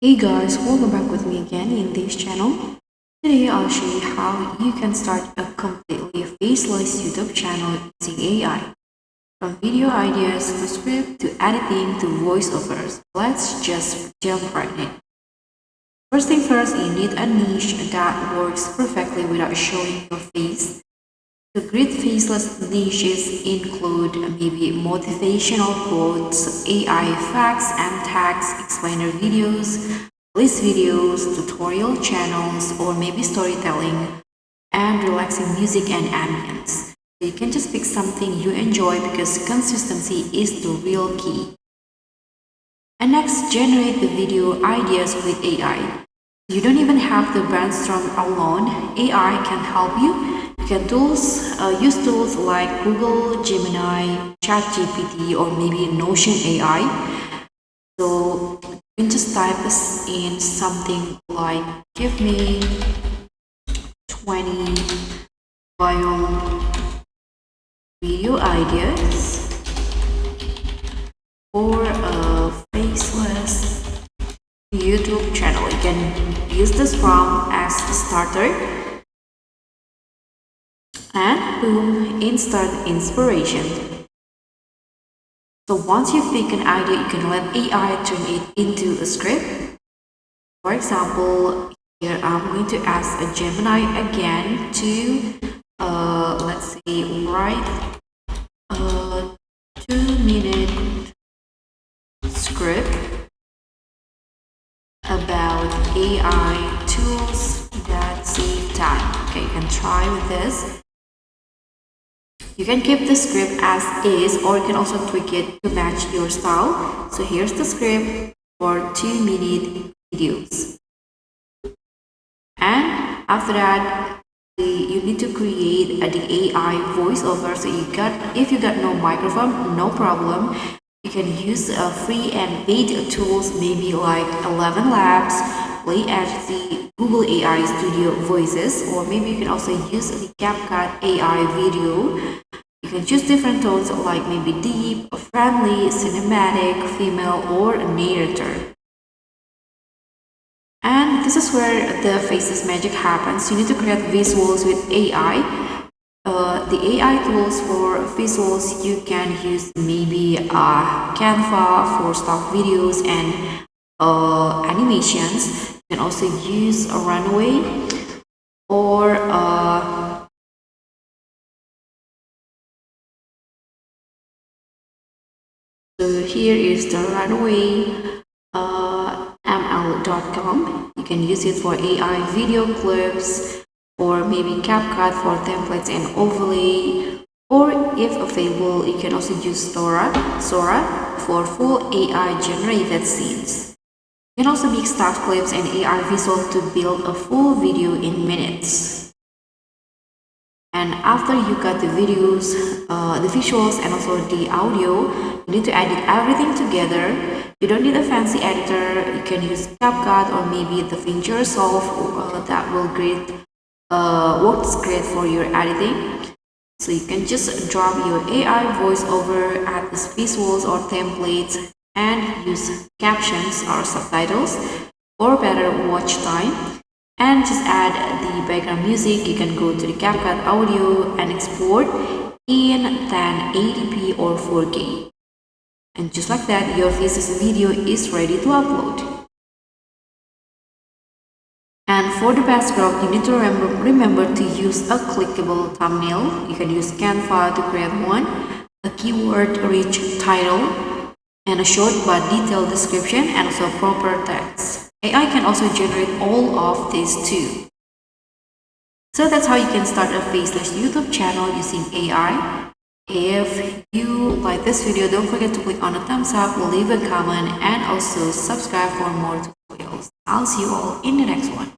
Hey guys, welcome back with me again in this channel. Today I'll show you how you can start a completely faceless YouTube channel using AI. From video ideas to script to editing to voiceovers, let's just jump right in. First thing first, you need a niche that works perfectly without showing your face. The great faceless niches include maybe motivational quotes, AI facts and tags, explainer videos, list videos, tutorial channels, or maybe storytelling and relaxing music and ambience. So you can just pick something you enjoy because consistency is the real key. And next, generate the video ideas with AI. You don't even have to brainstorm alone. AI can help you. You can use tools like Google Gemini, ChatGPT, or maybe Notion AI. So you can just type in something like give me 20 viral video ideas for a faceless YouTube channel. You can use this prompt as a starter. And boom, instant inspiration. So once you pick an idea, you can let AI turn it into a script. For example, here I'm going to ask a Gemini again to, let's say, write a 2-minute script about AI tools that save time. Okay, you can try with this. You can keep the script as is, or you can also tweak it to match your style. So here's the script for 2-minute videos. And after that, you need to create the AI voiceover. So if you got no microphone, no problem. You can use free and paid tools, maybe like 11 Labs, Play HD, Google AI Studio Voices, or maybe you can also use the CapCut AI video. You can choose different tones like maybe deep, friendly, cinematic, female, or narrator. And this is where the faces magic happens. You need to create visuals with AI. The AI tools for visuals, you can use maybe Canva for stock videos and animations. You can also use a runway or so here is the runway ml.com. You can use it for AI video clips or maybe CapCut for templates and overlay, or if available, you can also use Sora for full AI generated scenes. You can also mix staff clips and AI visuals to build a full video in minutes. And after you got the videos, the visuals and also the audio, you need to edit everything together. You don't need a fancy editor. You can use CapCut or maybe the Fincher Solve that will works great for your editing. So you can just drop your AI voiceover, add these visuals or templates, and use captions or subtitles for better watch time. And just add the background music. You can go to the CapCut audio and export in 1080p or 4K. And just like that, your faceless video is ready to upload. And for the background, you need to remember to use a clickable thumbnail. You can use Canva to create one, a keyword-rich title, and a short but detailed description, and also proper text. AI can also generate all of these too. So that's how you can start a faceless YouTube channel using AI. If you like this video, don't forget to click on the thumbs up, leave a comment, and also subscribe for more tutorials. I'll see you all in the next one.